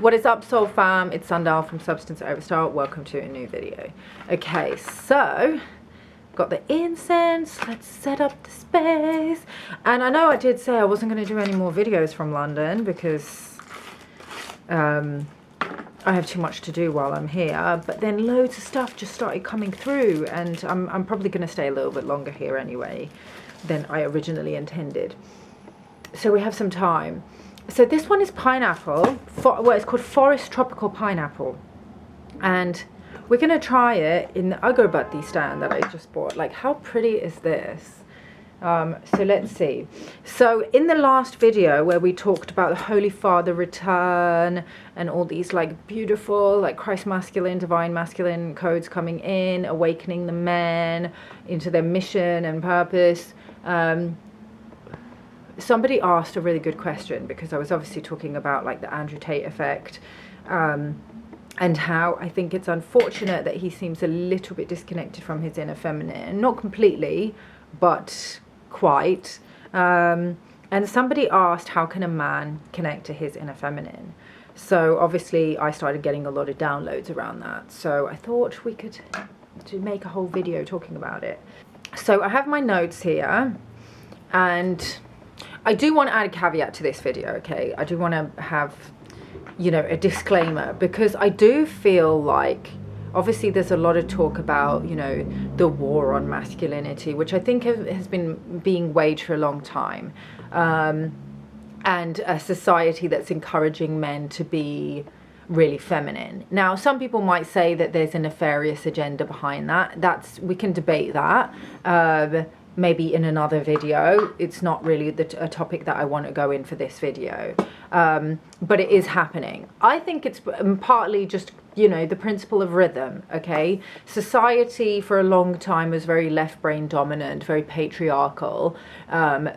What is up, Soul Fam? It's Sundial from Substance Overstar. Welcome to a new video. Okay, so got the incense. Let's set up the space. And I know I did say I wasn't going to do any more videos from London because I have too much to do while I'm here. But then loads of stuff just started coming through, and I'm probably going to stay a little bit longer here anyway than I originally intended. So we have some time. So this one is pineapple, well, it's called Forest Tropical Pineapple, and we're going to try it in the agarbatti stand that I just bought. Like, how pretty is this? So let's see. So in the last video where we talked about the Holy Father return and all these like beautiful like Christ masculine, divine masculine codes coming in, awakening the men into their mission and purpose, somebody asked a really good question, because I was obviously talking about like the Andrew Tate effect, and how I think it's unfortunate that he seems a little bit disconnected from his inner feminine. Not completely, but quite. And somebody asked, how can a man connect to his inner feminine? So obviously I started getting a lot of downloads around that. So I thought we could make a whole video talking about it. So I have my notes here, and I do want to add a caveat to this video, okay? I do want to have, you know, a disclaimer, because I do feel like, obviously there's a lot of talk about, you know, the war on masculinity, which I think has been being waged for a long time, and a society that's encouraging men to be really feminine. Now, some people might say that there's a nefarious agenda behind that. We can debate that. Maybe in another video. It's not really a topic that I want to go in for this video, but it is happening. I think it's partly just, you know, the principle of rhythm, okay? Society for a long time was very left brain dominant, very patriarchal,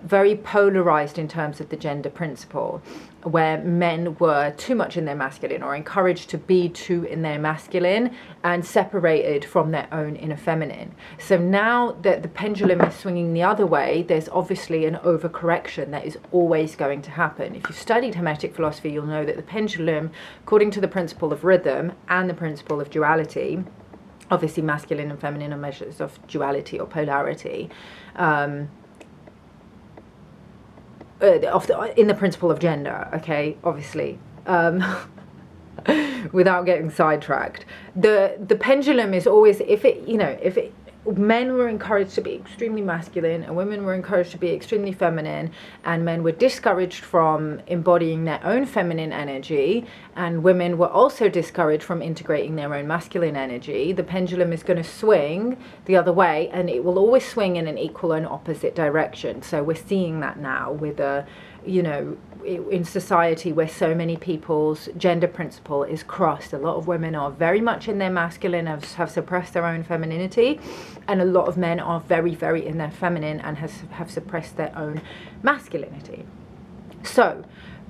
very polarized in terms of the gender principle, where men were too much in their masculine, or encouraged to be too in their masculine, and separated from their own inner feminine. So now that the pendulum is swinging the other way, there's obviously an overcorrection that is always going to happen. If you've studied Hermetic philosophy, you'll know that the pendulum, according to the principle of rhythm and the principle of duality, obviously masculine and feminine are measures of duality or polarity, in the principle of gender, okay, obviously, without getting sidetracked, the pendulum is always, if men were encouraged to be extremely masculine and women were encouraged to be extremely feminine, and men were discouraged from embodying their own feminine energy, and women were also discouraged from integrating their own masculine energy, the pendulum is going to swing the other way, and it will always swing in an equal and opposite direction. So we're seeing that now with in society, where so many people's gender principle is crossed. A lot of women are very much in their masculine, have suppressed their own femininity, and a lot of men are very, very in their feminine and have suppressed their own masculinity. So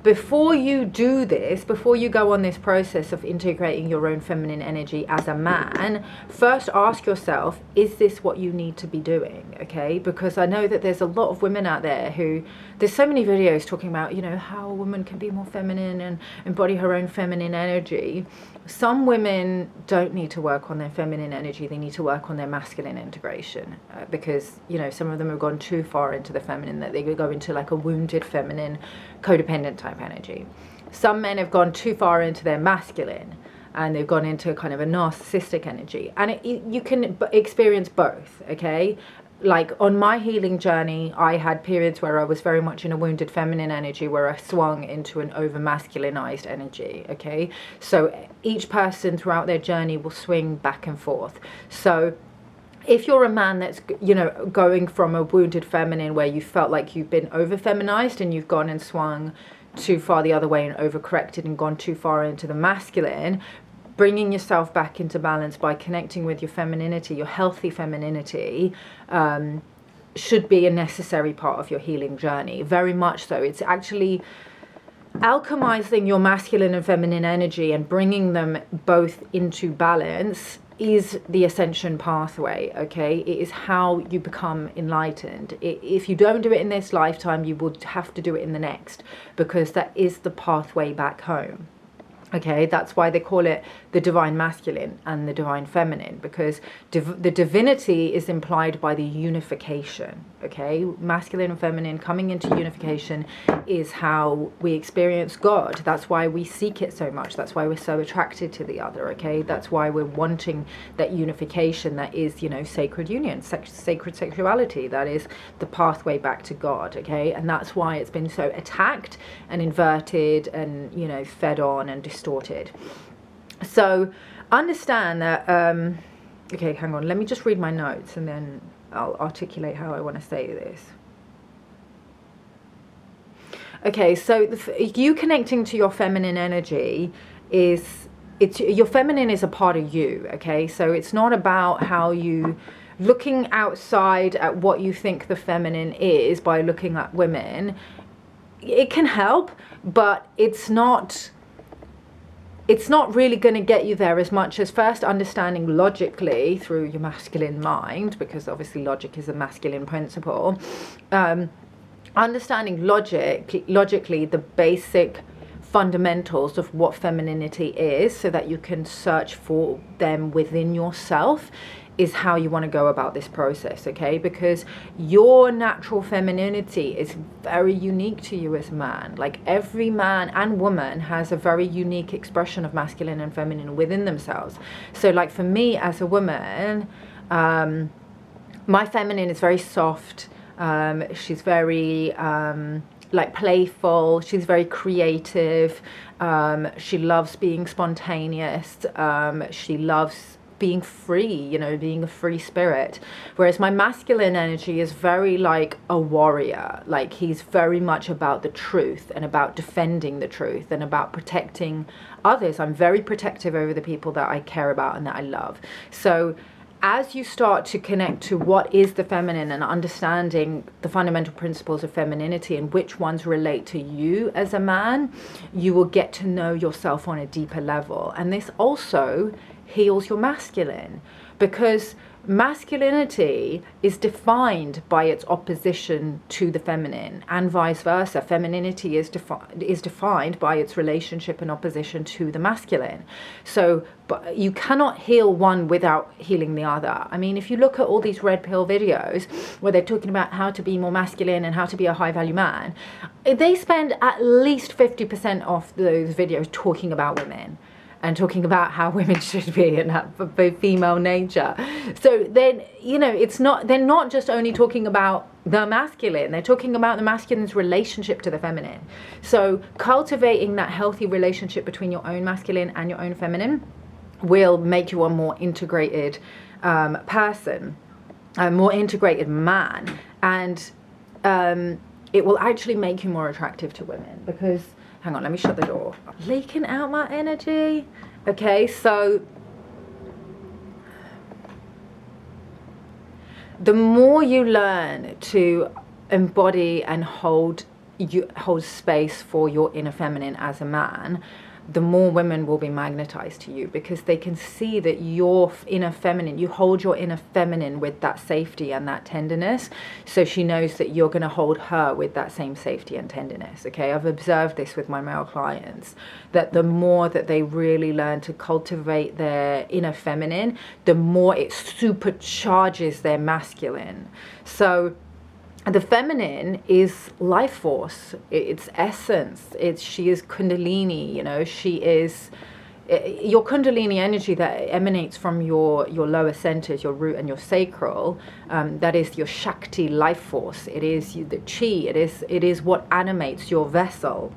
before you do this, before you go on this process of integrating your own feminine energy as a man, first ask yourself, is this what you need to be doing, okay? Because I know that there's a lot of women out there who, there's so many videos talking about, you know, how a woman can be more feminine and embody her own feminine energy. Some women don't need to work on their feminine energy, they need to work on their masculine integration, because, you know, some of them have gone too far into the feminine, that they could go into like a wounded feminine, codependent type energy. Some men have gone too far into their masculine, and they've gone into kind of a narcissistic energy, and you can experience both, okay? Like on my healing journey, I had periods where I was very much in a wounded feminine energy, where I swung into an over masculinized energy, okay? So each person throughout their journey will swing back and forth. So if you're a man that's, you know, going from a wounded feminine where you felt like you've been over feminized and you've gone and swung too far the other way and overcorrected and gone too far into the masculine, bringing yourself back into balance by connecting with your femininity, your healthy femininity, should be a necessary part of your healing journey. Very much so. It's actually alchemizing your masculine and feminine energy and bringing them both into balance is the ascension pathway, okay? It is how you become enlightened. If you don't do it in this lifetime, you will have to do it in the next, because that is the pathway back home. Okay, that's why they call it the divine masculine and the divine feminine, because the divinity is implied by the unification. Okay, masculine and feminine coming into unification is how we experience God. That's why we seek it so much. That's why we're so attracted to the other. Okay, that's why we're wanting that unification that is, you know, sacred union, sacred sexuality. That is the pathway back to God. Okay, and that's why it's been so attacked and inverted and, you know, fed on and distorted. So understand that, okay, hang on, let me just read my notes and then I'll articulate how I want to say this. Okay, so you connecting to your feminine energy is, your feminine is a part of you, okay? So it's not about how you, looking outside at what you think the feminine is by looking at women. It can help, but it's not really going to get you there as much as first understanding logically through your masculine mind, because obviously logic is a masculine principle. Understanding logically the basic fundamentals of what femininity is, so that you can search for them within yourself, is how you want to go about this process, okay? Because your natural femininity is very unique to you as a man. Like, every man and woman has a very unique expression of masculine and feminine within themselves. So like for me as a woman, my feminine is very soft. She's very like playful. She's very creative. She loves being spontaneous. She loves being free, you know, being a free spirit. Whereas my masculine energy is very like a warrior. Like, he's very much about the truth and about defending the truth and about protecting others. I'm very protective over the people that I care about and that I love. So as you start to connect to what is the feminine and understanding the fundamental principles of femininity and which ones relate to you as a man, you will get to know yourself on a deeper level. And this also heals your masculine, because masculinity is defined by its opposition to the feminine, and vice versa. Femininity is defined by its relationship and opposition to the masculine. So but you cannot heal one without healing the other. I mean, if you look at all these red pill videos where they're talking about how to be more masculine and how to be a high value man, they spend at least 50% of those videos talking about women and talking about how women should be and have female nature. So then, you know, they're not just only talking about the masculine, they're talking about the masculine's relationship to the feminine. So cultivating that healthy relationship between your own masculine and your own feminine will make you a more integrated person, a more integrated man. And it will actually make you more attractive to women, because, hang on, let me shut the door. Leaking out my energy. Okay, so the more you learn to embody and hold space for your inner feminine as a man, the more women will be magnetized to you, because they can see that your inner feminine, you hold your inner feminine with that safety and that tenderness. So she knows that you're going to hold her with that same safety and tenderness. Okay, I've observed this with my male clients, that the more that they really learn to cultivate their inner feminine, the more it supercharges their masculine. So the feminine is life force, it's essence, she is kundalini, you know, she is your kundalini energy that emanates from your lower centers, your root and your sacral. That is your Shakti life force. It is the chi, it is what animates your vessel.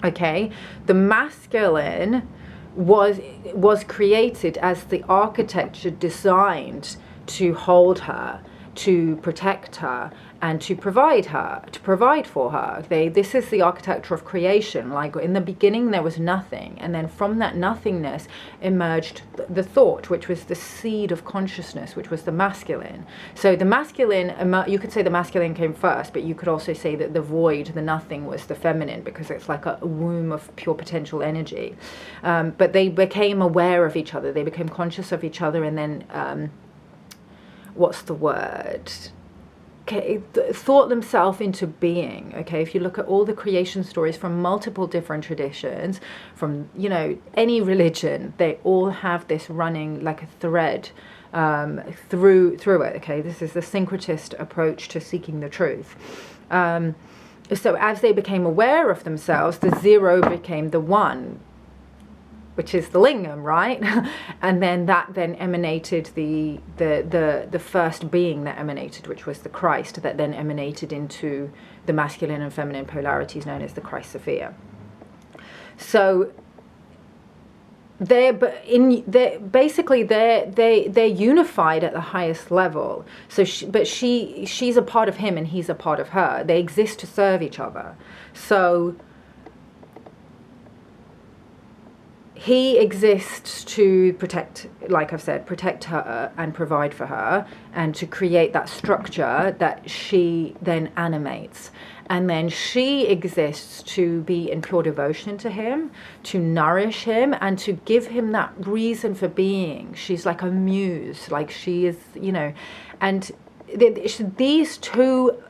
Okay, the masculine was created as the architecture designed to hold her, to protect her, and to provide for her. This is the architecture of creation. Like, in the beginning there was nothing, and then from that nothingness emerged the thought, which was the seed of consciousness, which was the masculine. So the masculine, you could say the masculine came first, but you could also say that the void, the nothing, was the feminine, because it's like a womb of pure potential energy. But they became aware of each other, they became conscious of each other, and then what's the word? thought themselves into being. Okay, if you look at all the creation stories from multiple different traditions, from, you know, any religion, they all have this running like a thread through it. Okay, this is the syncretist approach to seeking the truth. So as they became aware of themselves, the zero became the one, which is the lingam, right? And then that then emanated the first being that emanated, which was the Christ, that then emanated into the masculine and feminine polarities known as the Christ Sophia. So they're unified at the highest level. So she's a part of him and he's a part of her. They exist to serve each other. So he exists to protect, like I've said, protect her and provide for her, and to create that structure that she then animates. And then she exists to be in pure devotion to him, to nourish him, and to give him that reason for being. She's like a muse, like she is, you know, and these two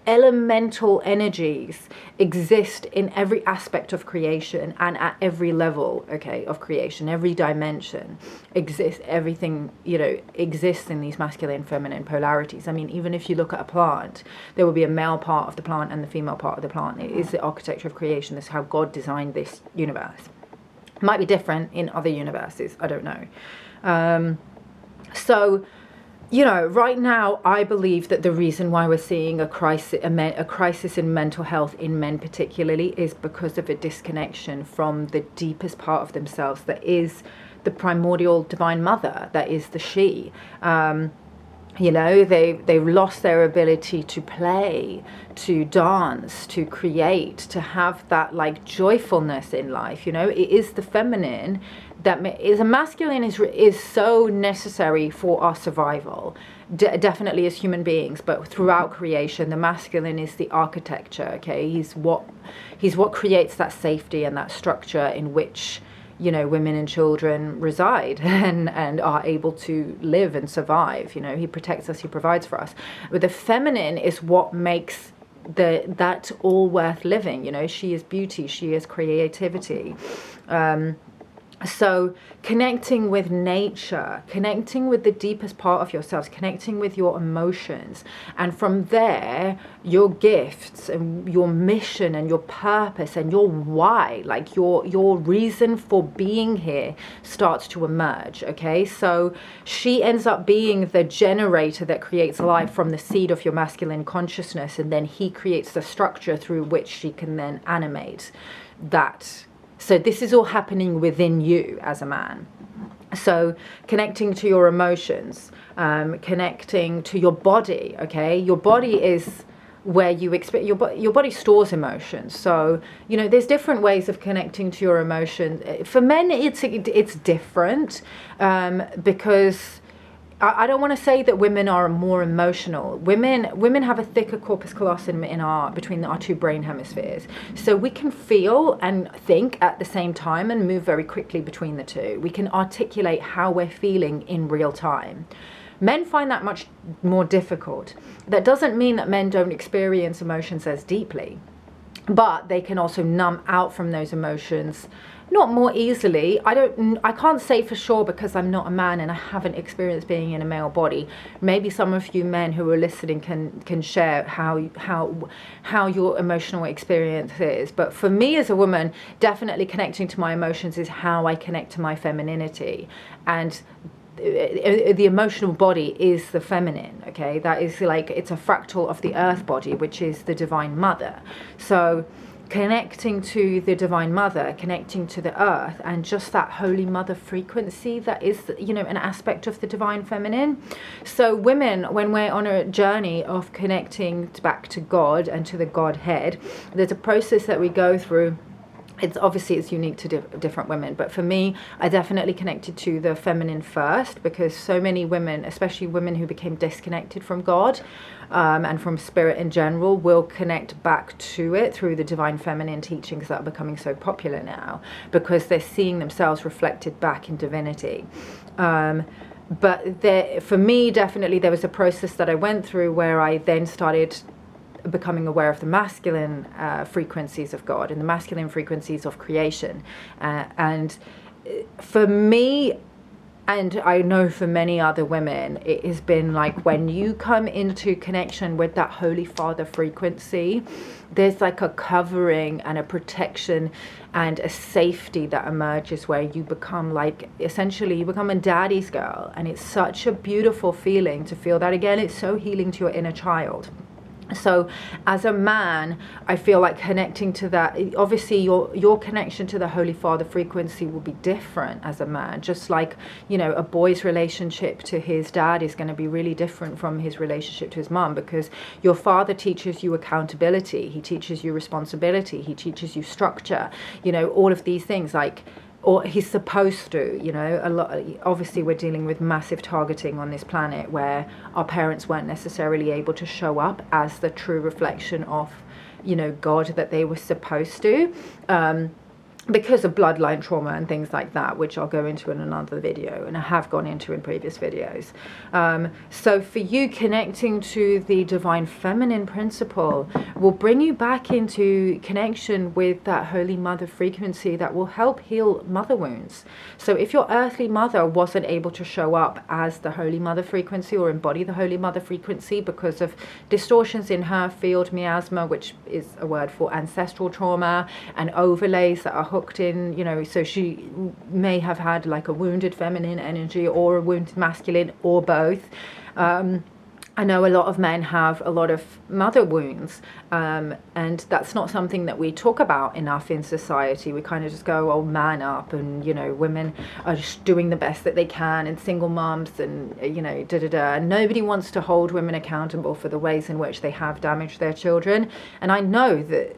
elemental energies exist in every aspect of creation and at every level, okay, of creation. Every dimension exists, everything, you know, exists in these masculine and feminine polarities. I mean, even if you look at a plant, there will be a male part of the plant and the female part of the plant. It is the architecture of creation. This is how God designed this universe. It might be different in other universes, I don't know. So, you know, right now, I believe that the reason why we're seeing a crisis in mental health in men particularly is because of a disconnection from the deepest part of themselves that is the primordial divine mother, that is the she. You know, they've lost their ability to play, to dance, to create, to have that like joyfulness in life. You know, it is the feminine that is a masculine is so necessary for our survival, definitely as human beings, but throughout creation, the masculine is the architecture. Okay, he's what creates that safety and that structure in which, you know, women and children reside and are able to live and survive. You know, he protects us, he provides for us. But the feminine is what makes that all worth living. You know, she is beauty, she is creativity. So connecting with nature, connecting with the deepest part of yourselves, connecting with your emotions, and from there your gifts and your mission and your purpose and your why, like your reason for being here starts to emerge. Okay, so she ends up being the generator that creates life from the seed of your masculine consciousness, and then he creates the structure through which she can then animate that. So this is all happening within you as a man. So connecting to your emotions, connecting to your body, okay? Your body is where you expect, your body stores emotions. So, you know, there's different ways of connecting to your emotions. For men, it's different because I don't want to say that women are more emotional. Women have a thicker corpus callosum between our two brain hemispheres. So we can feel and think at the same time and move very quickly between the two. We can articulate how we're feeling in real time. Men find that much more difficult. That doesn't mean that men don't experience emotions as deeply, but they can also numb out from those emotions not more easily. I can't say for sure because I'm not a man and I haven't experienced being in a male body. Maybe some of you men who are listening can share how your emotional experience is. But for me as a woman, definitely connecting to my emotions is how I connect to my femininity. And the emotional body is the feminine, okay? That is like, it's a fractal of the earth body, which is the divine mother. So connecting to the divine mother, connecting to the earth, and just that holy mother frequency that is, you know, an aspect of the divine feminine. So women, when we're on a journey of connecting back to God and to the Godhead, there's a process that we go through. It's unique to different women, but for me, I definitely connected to the feminine first, because so many women, especially women who became disconnected from God and from spirit in general, will connect back to it through the divine feminine teachings that are becoming so popular now, because they're seeing themselves reflected back in divinity. But for me, definitely there was a process that I went through where I then started becoming aware of the masculine frequencies of God and the masculine frequencies of creation. And for me, and I know for many other women, it has been like when you come into connection with that Holy Father frequency, there's like a covering and a protection and a safety that emerges where you become like, essentially you become a daddy's girl. And it's such a beautiful feeling to feel that. Again, it's so healing to your inner child. So as a man, I feel like connecting to that, obviously your connection to the Holy Father frequency will be different as a man, just like, you know, a boy's relationship to his dad is going to be really different from his relationship to his mum, because your father teaches you accountability, he teaches you responsibility, he teaches you structure, you know, all of these things, like, or he's supposed to, you know, a lot. Obviously we're dealing with massive targeting on this planet where our parents weren't necessarily able to show up as the true reflection of, you know, God that they were supposed to, because of bloodline trauma and things like that, which I'll go into in another video, and I have gone into in previous videos. So for you, connecting to the divine feminine principle will bring you back into connection with that Holy Mother frequency that will help heal mother wounds. So if your earthly mother wasn't able to show up as the Holy Mother frequency or embody the Holy Mother frequency because of distortions in her field, miasma, which is a word for ancestral trauma, and overlays that are hooked in, you know, so she may have had like a wounded feminine energy or a wounded masculine or both. I know a lot of men have a lot of mother wounds, and that's not something that we talk about enough in society. We kind of just go, oh, man up, and, you know, women are just doing the best that they can, and single moms, and, you know, and nobody wants to hold women accountable for the ways in which they have damaged their children. And I know that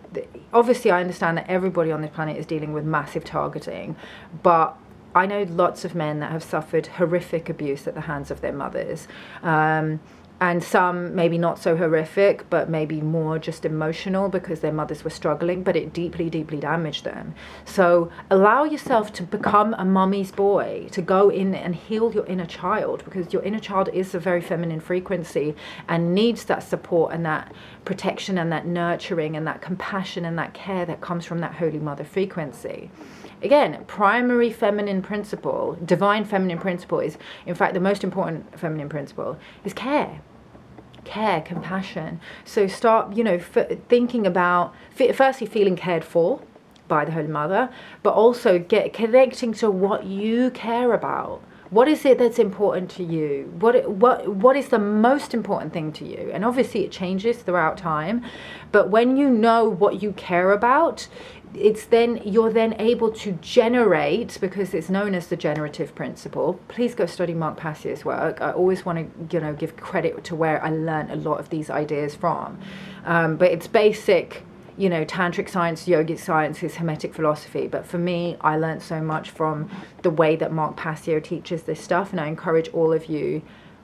obviously I understand that everybody on this planet is dealing with massive targeting, but I know lots of men that have suffered horrific abuse at the hands of their mothers. And some maybe not so horrific, but maybe more just emotional because their mothers were struggling, but it deeply, deeply damaged them. So allow yourself to become a mummy's boy, to go in and heal your inner child, because your inner child is a very feminine frequency and needs that support and that protection and that nurturing and that compassion and that care that comes from that Holy Mother frequency. Again, primary feminine principle, divine feminine principle is, in fact, the most important feminine principle is care, compassion. So start, you know, thinking about, firstly, feeling cared for by the Holy Mother, but also connecting to what you care about. What is it that's important to you? What is the most important thing to you? And obviously it changes throughout time, but when you know what you care about, you're then able to generate, because it's known as the generative principle. Please go study Mark Passier's work. I always want to, you know, give credit to where I learned a lot of these ideas from. But it's basic, you know, tantric science, yogic science, is Hermetic philosophy. But for me, I learned so much from the way that Mark Passio teaches this stuff, and I encourage all of you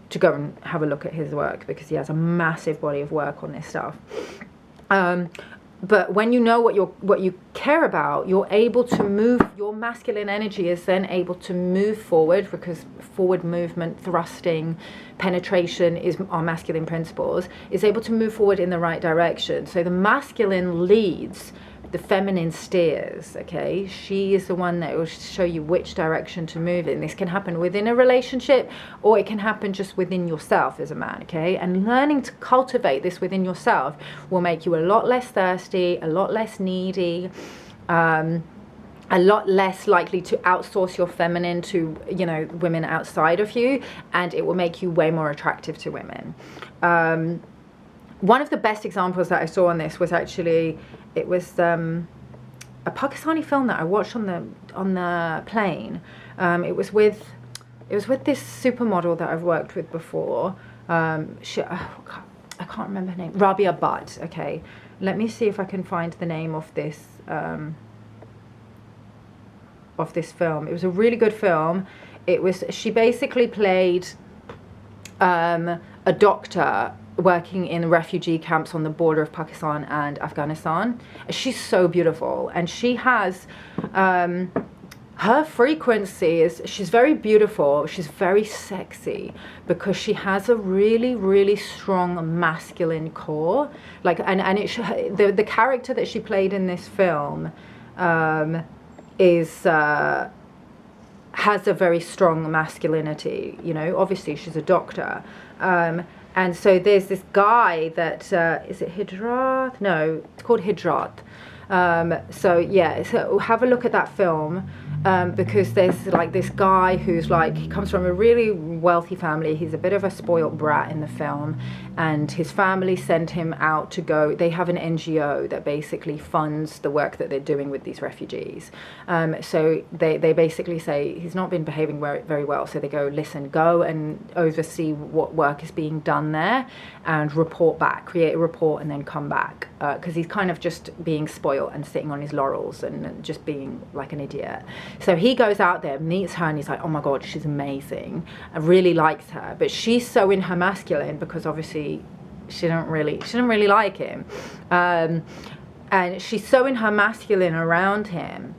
to go and have a look at his work, because he has a massive body of work on this stuff. But when you know what you care about, you're able to move. Your masculine energy is then able to move forward, because forward movement, thrusting, penetration is our masculine principles, is able to move forward in the right direction. So the masculine leads, the feminine steers, okay? She is the one that will show you which direction to move in. This can happen within a relationship, or it can happen just within yourself as a man, okay? And learning to cultivate this within yourself will make you a lot less thirsty, a lot less needy, a lot less likely to outsource your feminine to, you know, women outside of you, and it will make you way more attractive to women. One of the best examples that I saw on this was actually, it was a Pakistani film that I watched on the plane. It was with this supermodel that I've worked with before. I can't remember her name. Rabia Butt. Okay, let me see if I can find the name of this film. It was a really good film. She basically played a doctor working in refugee camps on the border of Pakistan and Afghanistan. She's so beautiful, and she has her frequency is, she's very beautiful, she's very sexy, because she has a really, really strong masculine core. Like, and the character that she played in this film is has a very strong masculinity. You know, obviously she's a doctor, and so there's this guy that is it Hidrath? No, it's called Hidrath. So yeah, so have a look at that film. Because there's like this guy who's like, he comes from a really wealthy family. He's a bit of a spoilt brat in the film, and his family sent him out to go. They have an NGO that basically funds the work that they're doing with these refugees. So they basically say he's not been behaving very well. So they go, listen, go and oversee what work is being done there and report back, create a report, and then come back. Because he's kind of just being spoiled and sitting on his laurels and just being like an idiot. So he goes out there, meets her, and he's like, oh my God, she's amazing. I really likes her. But she's so in her masculine, because obviously she didn't really like him. And she's so in her masculine around him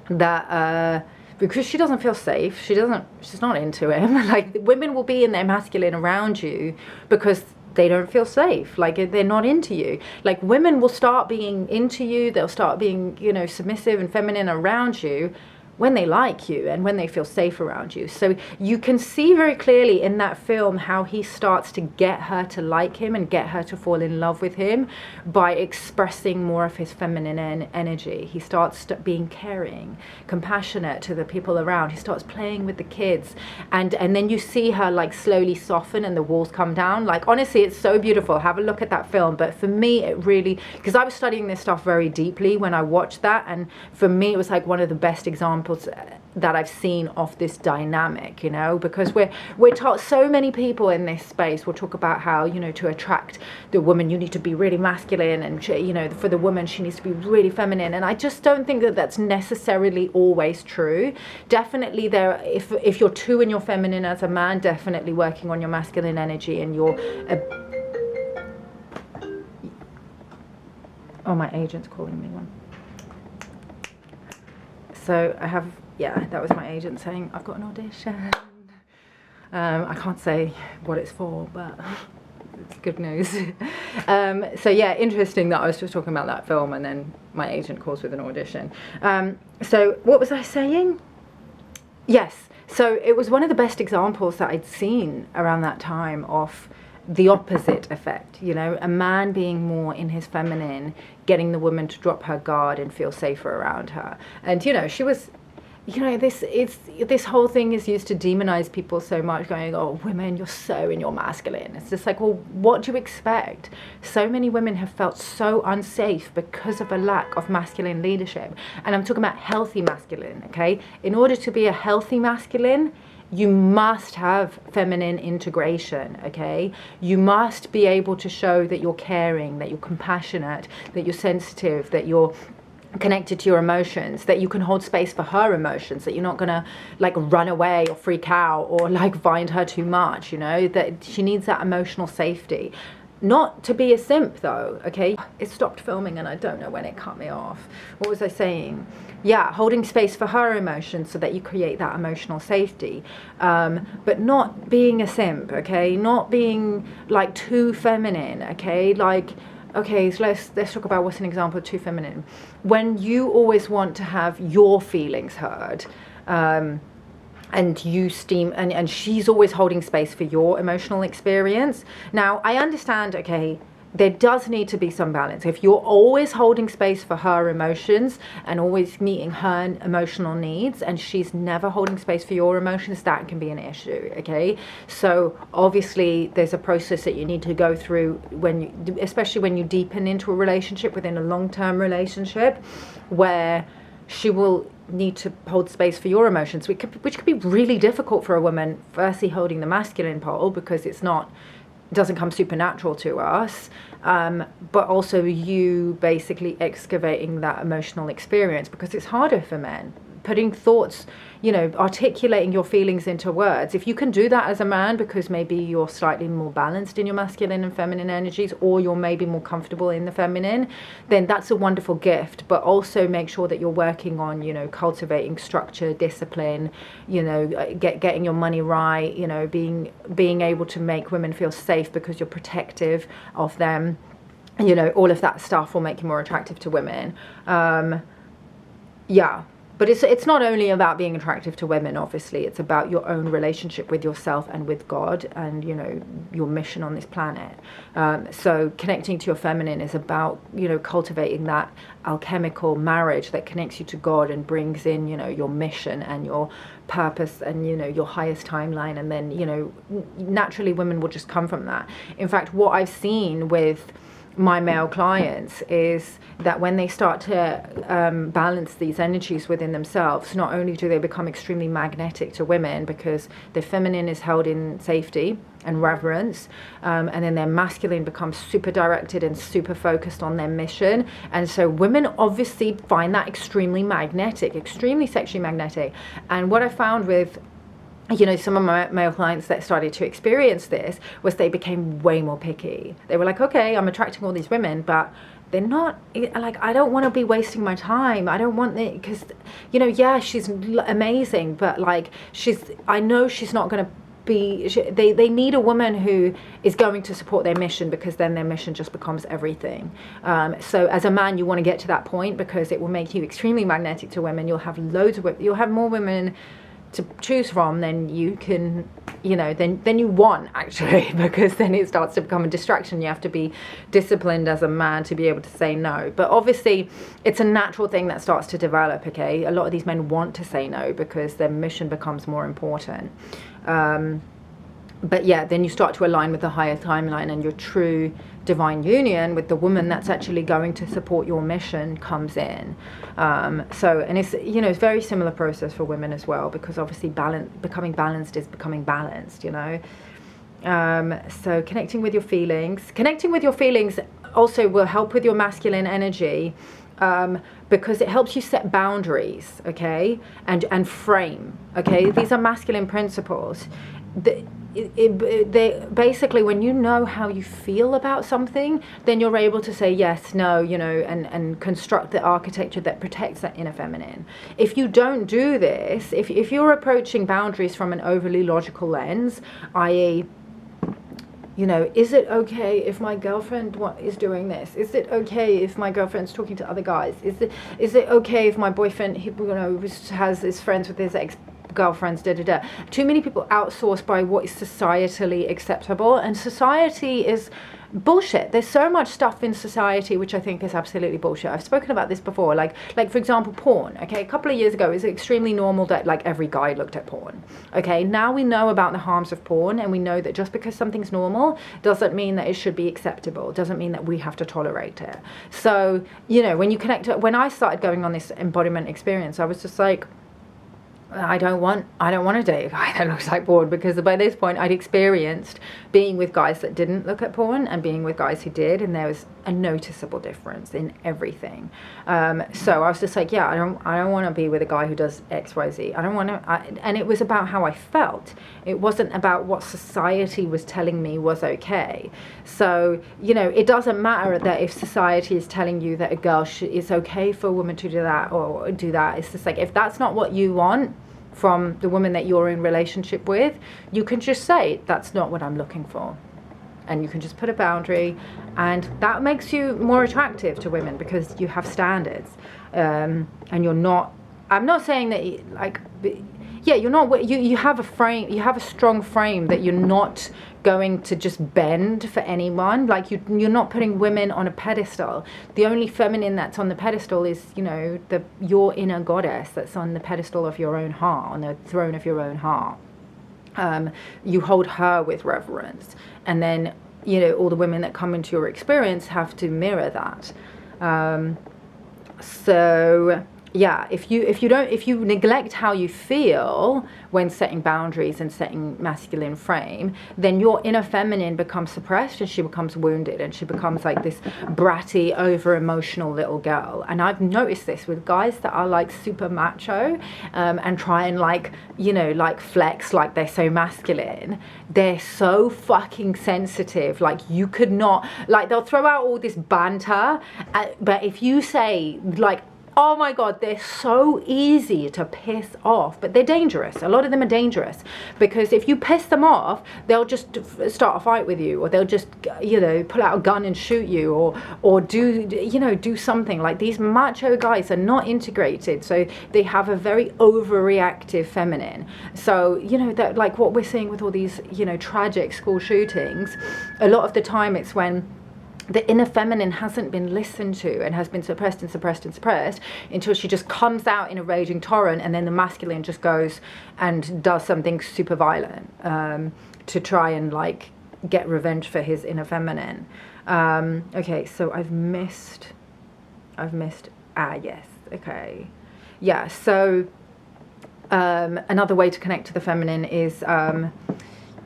that because she doesn't feel safe, she's not into him. Like, women will be in their masculine around you because they don't feel safe, like they're not into you. Like, women will start being into you, they'll start being, you know, submissive and feminine around you when they like you and when they feel safe around you. So you can see very clearly in that film how he starts to get her to like him and get her to fall in love with him by expressing more of his feminine energy. He starts being caring, compassionate to the people around. He starts playing with the kids, and then you see her like slowly soften and the walls come down. Like, honestly, it's so beautiful. Have a look at that film. But for me, it really, because I was studying this stuff very deeply when I watched that, and for me it was like one of the best examples that I've seen of this dynamic, you know, because we're taught, so many people in this space will talk about how, you know, to attract the woman you need to be really masculine, and you know, for the woman she needs to be really feminine. And I just don't think that that's necessarily always true. Definitely there, if you're too in your feminine as a man, definitely working on your masculine energy and your oh, my agent's calling me one. So I have, yeah, that was my agent saying I've got an audition. I can't say what it's for, but it's good news. So yeah, interesting that I was just talking about that film and then my agent calls with an audition. So what was I saying? Yes, so it was one of the best examples that I'd seen around that time of the opposite effect, you know, a man being more in his feminine, getting the woman to drop her guard and feel safer around her. And, you know, she was, you know, this whole thing is used to demonize people so much, going, oh, women, you're so in your masculine. It's just like, well, what do you expect? So many women have felt so unsafe because of a lack of masculine leadership. And I'm talking about healthy masculine, okay? In order to be a healthy masculine, you must have feminine integration, okay? You must be able to show that you're caring, that you're compassionate, that you're sensitive, that you're connected to your emotions, that you can hold space for her emotions, that you're not gonna like run away or freak out or like find her too much, you know, that she needs that emotional safety. Not to be a simp though, okay? It stopped filming and I don't know when it cut me off. What was I saying? Yeah, holding space for her emotions so that you create that emotional safety. But not being a simp, okay? Not being like too feminine, okay? Like, okay, so let's talk about what's an example of too feminine. When you always want to have your feelings heard, and you and she's always holding space for your emotional experience. Now, I understand, okay, there does need to be some balance. If you're always holding space for her emotions and always meeting her emotional needs, and she's never holding space for your emotions, that can be an issue, okay? So obviously there's a process that you need to go through especially when you deepen into a relationship, within a long-term relationship, where she will need to hold space for your emotions, which could be really difficult for a woman, firstly holding the masculine pole, because it doesn't come supernatural to us, but also you basically excavating that emotional experience, because it's harder for men putting thoughts, you know, articulating your feelings into words. If you can do that as a man, because maybe you're slightly more balanced in your masculine and feminine energies, or you're maybe more comfortable in the feminine, then that's a wonderful gift. But also make sure that you're working on, you know, cultivating structure, discipline, you know, getting your money right, you know, being able to make women feel safe because you're protective of them. You know, all of that stuff will make you more attractive to women. Yeah, but it's not only about being attractive to women, obviously. It's about your own relationship with yourself and with God, and, you know, your mission on this planet. So connecting to your feminine is about, you know, cultivating that alchemical marriage that connects you to God and brings in, you know, your mission and your purpose and, you know, your highest timeline. And then, you know, naturally women will just come from that. In fact, what I've seen with my male clients is that when they start to balance these energies within themselves, not only do they become extremely magnetic to women because their feminine is held in safety and reverence, and then their masculine becomes super directed and super focused on their mission. And so women obviously find that extremely magnetic, extremely sexually magnetic. And what I found with, you know, some of my male clients that started to experience this was they became way more picky. They were like, okay, I'm attracting all these women, but they're not, like, I don't want to be wasting my time. I don't want it, because, you know, yeah, she's amazing, but like, I know she's not going to be, they need a woman who is going to support their mission, because then their mission just becomes everything. So as a man, you want to get to that point, because it will make you extremely magnetic to women. You'll have you'll have more women to choose from than you can, you know, then you want, actually, because then it starts to become a distraction. You have to be disciplined as a man to be able to say no. But obviously it's a natural thing that starts to develop. Okay, a lot of these men want to say no because their mission becomes more important. But yeah, then you start to align with the higher timeline, and your true divine union with the woman that's actually going to support your mission comes in. And it's, you know, it's a very similar process for women as well, because obviously becoming balanced is becoming balanced, you know. So connecting with your feelings also will help with your masculine energy, because it helps you set boundaries, okay, and frame, okay. These are masculine principles. They basically, when you know how you feel about something, then you're able to say yes, no, you know, and construct the architecture that protects that inner feminine. If you don't do this, if you're approaching boundaries from an overly logical lens, i.e., you know, is it okay if my girlfriend is doing this? Is it okay if my girlfriend's talking to other guys? Is it okay if my boyfriend, you know, is friends with his ex-girlfriends, Too many people outsource by what is societally acceptable, and society is bullshit. There's so much stuff in society which I think is absolutely bullshit. I've spoken about this before, like for example, porn. Okay, a couple of years ago it was extremely normal that like every guy looked at porn. Okay, now we know about the harms of porn, and we know that just because something's normal doesn't mean that it should be acceptable, doesn't mean that we have to tolerate it. So, you know, when I started going on this embodiment experience, I was just like, I don't want to date a guy that looks like porn, because by this point I'd experienced being with guys that didn't look at porn and being with guys who did, and there was a noticeable difference in everything. So I was just like, yeah, I don't want to be with a guy who does X, Y, Z. I don't want to, and it was about how I felt. It wasn't about what society was telling me was okay. So, you know, it doesn't matter that if society is telling you that a girl it's okay for a woman to do that or do that. It's just like, if that's not what you want from the woman that you're in relationship with, you can just say, that's not what I'm looking for. And you can just put a boundary, and that makes you more attractive to women because you have standards. And you're not, I'm not saying that, like, yeah, you're not, you have a frame, you have a strong frame that you're not going to just bend for anyone. Like, you're not putting women on a pedestal. The only feminine that's on the pedestal is, you know, your inner goddess that's on the pedestal of your own heart, on the throne of your own heart. You hold her with reverence, and then, you know, all the women that come into your experience have to mirror that. So yeah, if you neglect how you feel when setting boundaries and setting masculine frame, then your inner feminine becomes suppressed, and she becomes wounded, and she becomes like this bratty, over emotional little girl. And I've noticed this with guys that are like super macho, and try and like, you know, like flex like they're so masculine. They're so fucking sensitive. Like, you could not, like, they'll throw out all this banter, but if you say like, oh my God, they're so easy to piss off, but they're dangerous. A lot of them are dangerous, because if you piss them off, they'll just start a fight with you, or they'll just, you know, pull out a gun and shoot you, or do, you know, do something. Like, these macho guys are not integrated, so they have a very overreactive feminine. So, you know, that, like what we're seeing with all these, you know, tragic school shootings, a lot of the time it's when the inner feminine hasn't been listened to and has been suppressed and suppressed and suppressed until she just comes out in a raging torrent, and then the masculine just goes and does something super violent to try and like get revenge for his inner feminine. Okay, so I've missed, yes, okay. Yeah, so another way to connect to the feminine is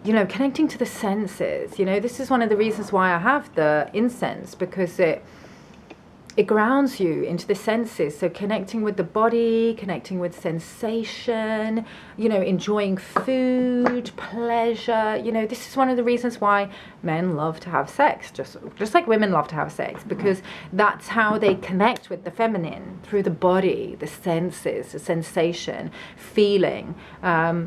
you know, connecting to the senses. You know, this is one of the reasons why I have the incense, because it grounds you into the senses. So connecting with the body, connecting with sensation, you know, enjoying food, pleasure. You know, this is one of the reasons why men love to have sex, just like women love to have sex, because that's how they connect with the feminine, through the body, the senses, the sensation, feeling.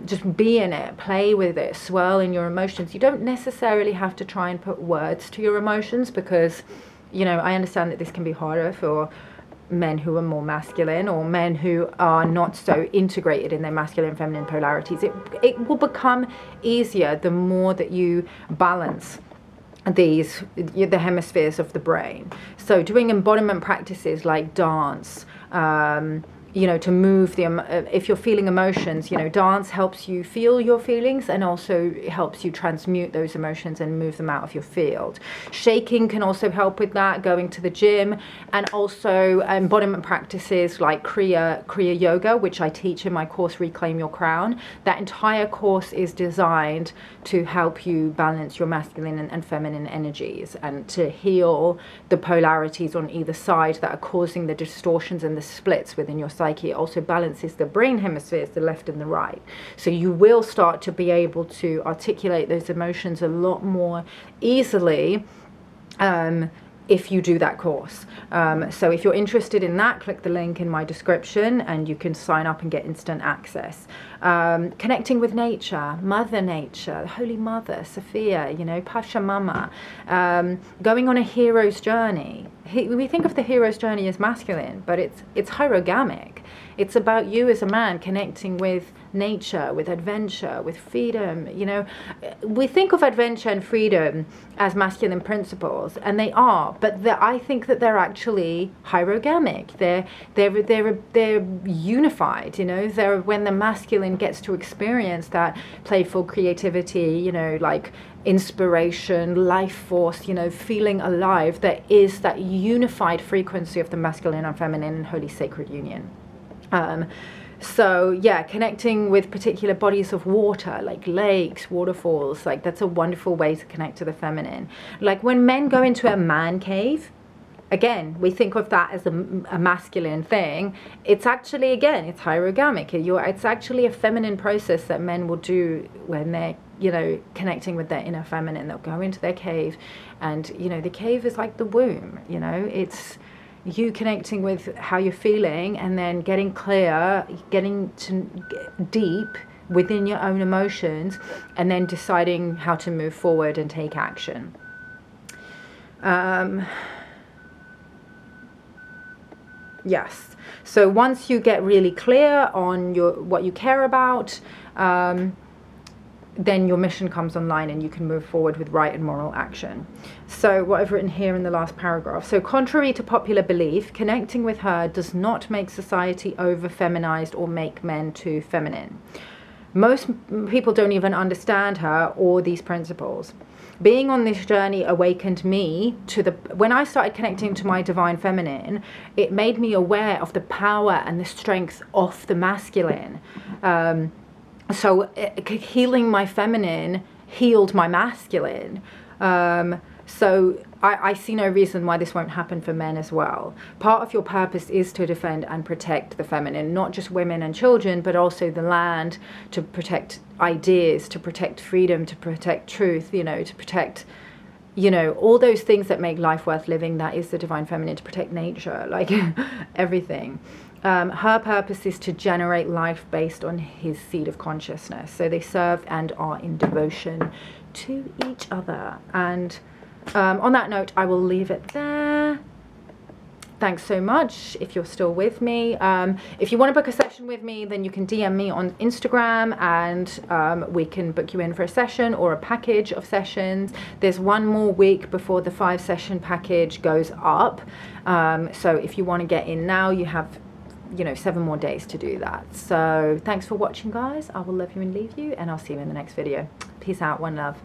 Just be in it, play with it, swirl in your emotions. You don't necessarily have to try and put words to your emotions, because, you know, I understand that this can be harder for men who are more masculine, or men who are not so integrated in their masculine and feminine polarities. It will become easier the more that you balance the hemispheres of the brain. So doing embodiment practices like dance, you know, to move if you're feeling emotions, you know, dance helps you feel your feelings, and also helps you transmute those emotions and move them out of your field. Shaking can also help with that, going to the gym, and also embodiment practices like Kriya Yoga, which I teach in my course Reclaim Your Crown. That entire course is designed to help you balance your masculine and feminine energies, and to heal the polarities on either side that are causing the distortions and the splits within your psyche. It also balances the brain hemispheres, the left and the right. So you will start to be able to articulate those emotions a lot more easily if you do that course. So if you're interested in that, click the link in my description and you can sign up and get instant access. Connecting with nature, Mother Nature, Holy Mother, Sophia, you know, Pachamama, going on a hero's journey. We think of the hero's journey as masculine, but it's hierogamic. It's about you as a man connecting with nature, with adventure, with freedom. You know, we think of adventure and freedom as masculine principles, and they are, but I think that they're actually hierogamic. They're unified. You know, they're when the masculine gets to experience that playful creativity, you know, like inspiration, life force, you know, feeling alive. There is that unified frequency of the masculine and feminine in holy sacred union. So yeah, connecting with particular bodies of water, like lakes, waterfalls, like that's a wonderful way to connect to the feminine. Like when men go into a man cave, again, we think of that as a masculine thing. It's actually, again, it's hierogamic. It's actually a feminine process that men will do when they're, you know, connecting with their inner feminine. They'll go into their cave, and, you know, the cave is like the womb, you know, it's you connecting with how you're feeling, and then getting clear, getting to deep within your own emotions, and then deciding how to move forward and take action. Yes. So once you get really clear on what you care about, then your mission comes online and you can move forward with right and moral action. So what I've written here in the last paragraph. So contrary to popular belief, connecting with her does not make society over feminized or make men too feminine. Most people don't even understand her or these principles. Being on this journey awakened me to when I started connecting to my divine feminine, it made me aware of the power and the strength of the masculine. So healing my feminine healed my masculine. So I see no reason why this won't happen for men as well. Part of your purpose is to defend and protect the feminine, not just women and children, but also the land, to protect ideas, to protect freedom, to protect truth, you know, to protect, you know, all those things that make life worth living. That is the divine feminine, to protect nature, like everything. Her purpose is to generate life based on his seed of consciousness. So they serve and are in devotion to each other. And on that note, I will leave it there. Thanks so much if you're still with me. If you want to book a session with me, then you can DM me on Instagram, and we can book you in for a session or a package of sessions. There's one more week before the 5-session package goes up. So if you want to get in now, you have, you know, 7 more days to do that. So thanks for watching, guys. I will love you and leave you, and I'll see you in the next video. Peace out. One love.